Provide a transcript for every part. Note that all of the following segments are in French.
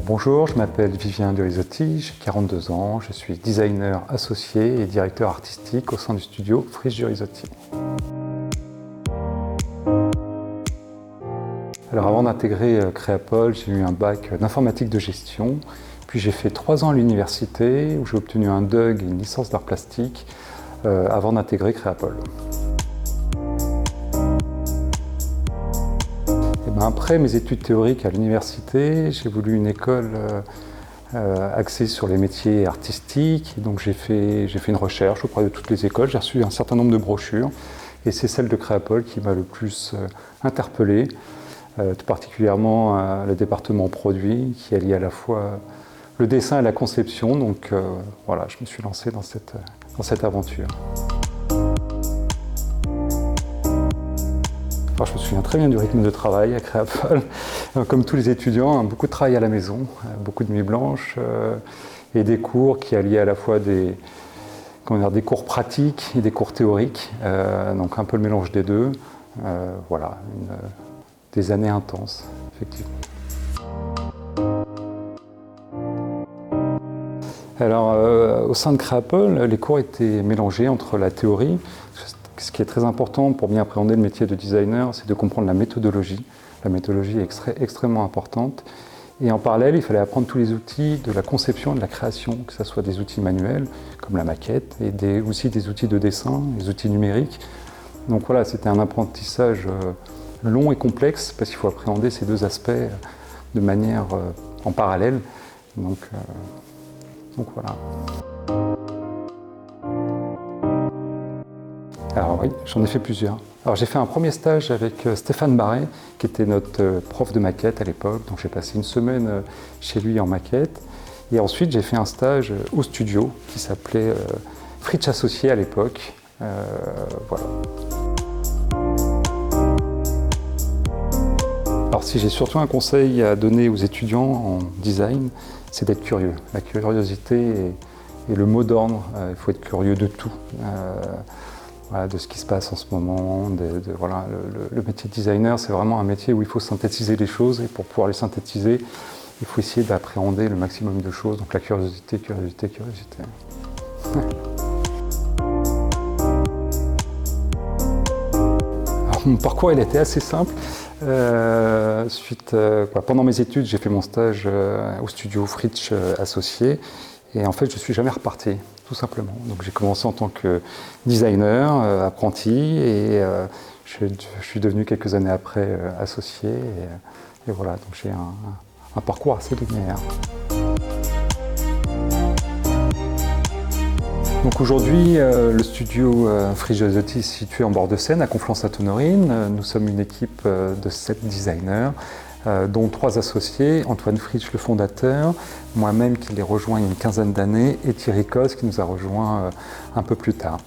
Bonjour, je m'appelle Vivien Durizotti, j'ai 42 ans, je suis designer associé et directeur artistique au sein du studio Frisch Durizotti. Alors avant d'intégrer Créapol, j'ai eu un bac d'informatique de gestion, puis j'ai fait 3 ans à l'université où j'ai obtenu un DUG et une licence d'art plastique avant d'intégrer Créapol. Après mes études théoriques à l'université, j'ai voulu une école axée sur les métiers artistiques. Donc j'ai fait une recherche auprès de toutes les écoles, j'ai reçu un certain nombre de brochures et c'est celle de Créapol qui m'a le plus interpellé, tout particulièrement le département produit qui allie à la fois le dessin et la conception. Donc voilà, je me suis lancé dans cette aventure. Alors, je me souviens très bien du rythme de travail à Créapol. Comme tous les étudiants, beaucoup de travail à la maison, beaucoup de nuits blanches et des cours qui alliaient à la fois des cours pratiques et des cours théoriques, donc un peu le mélange des deux. Voilà, des années intenses, effectivement. Alors, au sein de Créapol, les cours étaient mélangés entre la théorie. Ce qui est très important pour bien appréhender le métier de designer, c'est de comprendre la méthodologie. La méthodologie est extrêmement importante. Et en parallèle, il fallait apprendre tous les outils de la conception et de la création, que ce soit des outils manuels, comme la maquette, et aussi des outils de dessin, des outils numériques. Donc voilà, c'était un apprentissage long et complexe, parce qu'il faut appréhender ces deux aspects de manière en parallèle. Donc voilà. Alors oui, j'en ai fait plusieurs. Alors j'ai fait un premier stage avec Stéphane Barret, qui était notre prof de maquette à l'époque. Donc j'ai passé une semaine chez lui en maquette. Et ensuite j'ai fait un stage au studio qui s'appelait Frisch Associé à l'époque. Voilà. Alors si j'ai surtout un conseil à donner aux étudiants en design, c'est d'être curieux. La curiosité est le mot d'ordre. Il faut être curieux de tout. Voilà, de ce qui se passe en ce moment. Voilà, le métier de designer, c'est vraiment un métier où il faut synthétiser les choses et pour pouvoir les synthétiser, il faut essayer d'appréhender le maximum de choses. Donc la curiosité, curiosité, curiosité. Alors, mon parcours, il était assez simple. Pendant mes études, j'ai fait mon stage au studio Frisch Associé et en fait, je ne suis jamais reparti. Tout simplement. Donc j'ai commencé en tant que designer, apprenti, et je suis devenu quelques années après associé. Et voilà, donc j'ai un parcours assez linéaire. Donc aujourd'hui, le studio Frisch Durizotti est situé en bord de Seine, à Conflans-Sainte-Honorine. Nous sommes une équipe de 7 designers. Dont 3 associés, Antoine Frisch, le fondateur, moi-même qui l'ai rejoint il y a une quinzaine d'années, et Thierry Cos qui nous a rejoint un peu plus tard.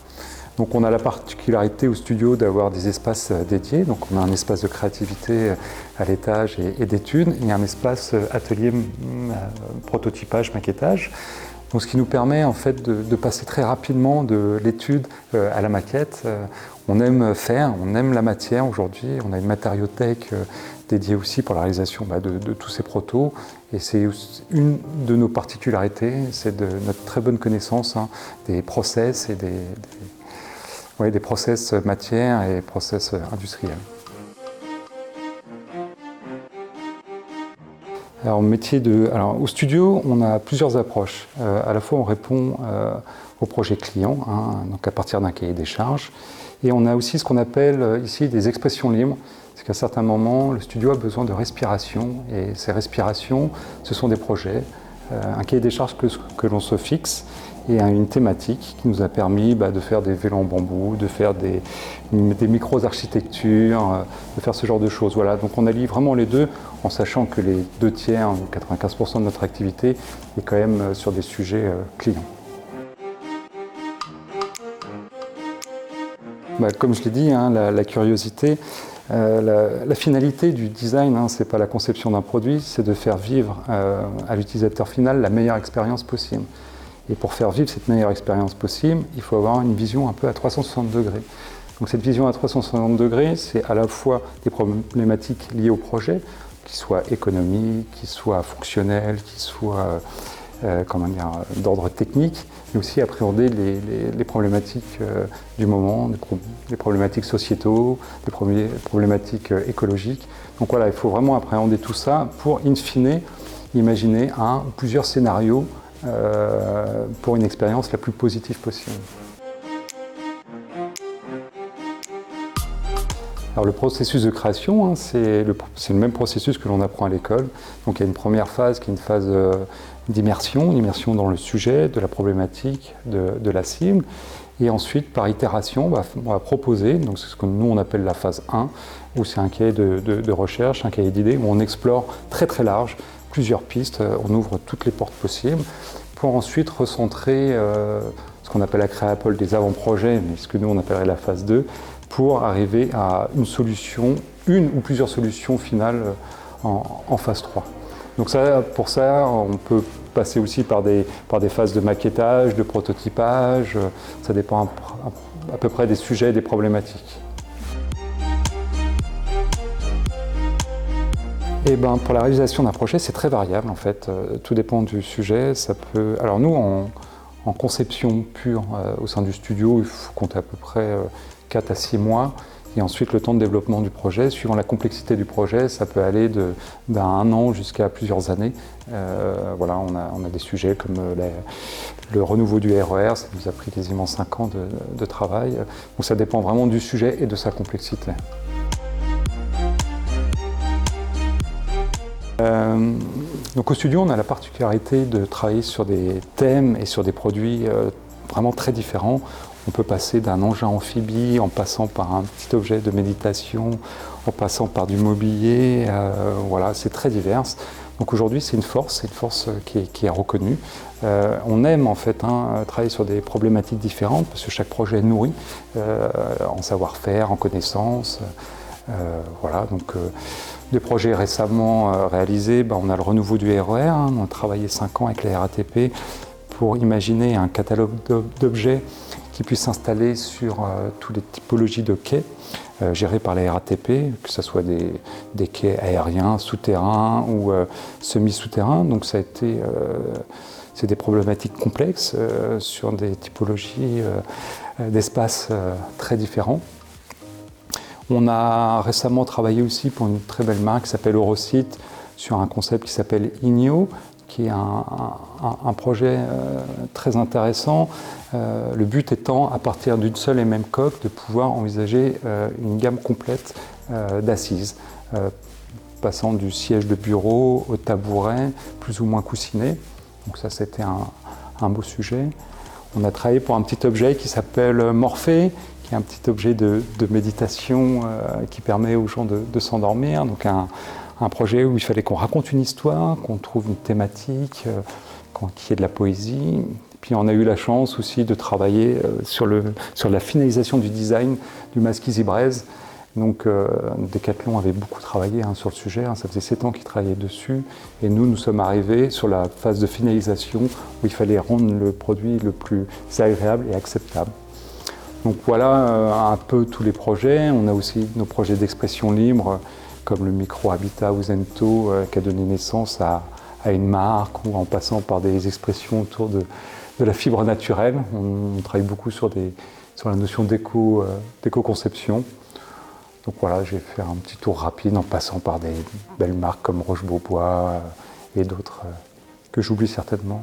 Donc on a la particularité au studio d'avoir des espaces dédiés, donc on a un espace de créativité à l'étage et d'études, et un espace atelier prototypage, maquettage. Donc, ce qui nous permet en fait de passer très rapidement de l'étude à la maquette. On aime faire, on aime la matière aujourd'hui, on a une matériothèque dédiée aussi pour la réalisation de tous ces protos. Et c'est une de nos particularités, c'est de notre très bonne connaissance des process et des process matières et process industriels. Alors, au studio, on a plusieurs approches. À la fois, on répond aux projets clients, donc à partir d'un cahier des charges. Et on a aussi ce qu'on appelle ici des expressions libres. C'est qu'à certains moments, le studio a besoin de respiration. Et ces respirations, ce sont des projets. Un cahier des charges que l'on se fixe et une thématique qui nous a permis de faire des vélos en bambou, de faire des micro-architectures, de faire ce genre de choses. Voilà. Donc on allie vraiment les deux en sachant que les 2/3 ou 95% de notre activité est quand même sur des sujets clients. Comme je l'ai dit, la curiosité, la finalité du design, c'est pas la conception d'un produit, c'est de faire vivre à l'utilisateur final la meilleure expérience possible. Et pour faire vivre cette meilleure expérience possible, il faut avoir une vision un peu à 360 degrés. Donc cette vision à 360 degrés, c'est à la fois des problématiques liées au projet, qui soient économiques, qui soient fonctionnels, qui soient d'ordre technique, mais aussi appréhender les problématiques du moment, les problématiques sociétaux, les problématiques écologiques. Donc voilà, il faut vraiment appréhender tout ça pour, in fine, imaginer un ou plusieurs scénarios pour une expérience la plus positive possible. Alors le processus de création, c'est le même processus que l'on apprend à l'école. Donc il y a une première phase qui est une phase d'immersion dans le sujet, de la problématique, de la cible. Et ensuite, par itération, on va proposer, donc c'est ce que nous on appelle la phase 1, où c'est un cahier de recherche, un cahier d'idées, où on explore très très large, plusieurs pistes, on ouvre toutes les portes possibles, pour ensuite recentrer ce qu'on appelle la créapole des avant-projets, mais ce que nous on appellerait la phase 2, pour arriver à une solution, une ou plusieurs solutions finales en phase 3. Donc pour ça, on peut passer aussi par des phases de maquettage, de prototypage, ça dépend à peu près des sujets et des problématiques. Et pour la réalisation d'un projet, c'est très variable en fait, tout dépend du sujet. Alors nous, en conception pure au sein du studio, il faut compter à peu près 4 à 6 mois, et ensuite le temps de développement du projet, suivant la complexité du projet, ça peut aller d'un an jusqu'à plusieurs années. Voilà, on a des sujets comme le renouveau du RER, ça nous a pris quasiment 5 ans de travail, donc ça dépend vraiment du sujet et de sa complexité. Donc au studio, on a la particularité de travailler sur des thèmes et sur des produits vraiment très différents. On peut passer d'un engin amphibie, en passant par un petit objet de méditation, en passant par du mobilier, voilà, c'est très divers. Donc aujourd'hui, c'est une force qui est reconnue. On aime en fait travailler sur des problématiques différentes, parce que chaque projet est nourri en savoir-faire, en connaissances. Voilà, donc des projets récemment réalisés, on a le renouveau du RER, on a travaillé 5 ans avec la RATP pour imaginer un catalogue d'objets qui puisse s'installer sur toutes les typologies de quais gérés par la RATP, que ce soit des quais aériens, souterrains ou semi-souterrains. Donc ça a été, c'est des problématiques complexes sur des typologies d'espaces très différents. On a récemment travaillé aussi pour une très belle marque qui s'appelle Eurosite sur un concept qui s'appelle IGNIO, qui est un projet très intéressant. Le but étant, à partir d'une seule et même coque, de pouvoir envisager une gamme complète d'assises, passant du siège de bureau au tabouret, plus ou moins coussiné. Donc ça, c'était un beau sujet. On a travaillé pour un petit objet qui s'appelle Morphée, qui est un petit objet de méditation qui permet aux gens de s'endormir. Donc un projet où il fallait qu'on raconte une histoire, qu'on trouve une thématique, qu'il y ait de la poésie. Puis on a eu la chance aussi de travailler sur la finalisation du design du masque Easy Breeze. Donc Decathlon avait beaucoup travaillé sur le sujet, ça faisait 7 ans qu'ils travaillaient dessus. Et nous sommes arrivés sur la phase de finalisation où il fallait rendre le produit le plus agréable et acceptable. Donc voilà un peu tous les projets. On a aussi nos projets d'expression libre, comme le micro-habitat ou Zento, qui a donné naissance à une marque, ou en passant par des expressions autour de la fibre naturelle. On travaille beaucoup sur la notion d'éco-conception. Donc voilà, j'ai fait un petit tour rapide en passant par des belles marques comme Roche-Beaubois et d'autres que j'oublie certainement.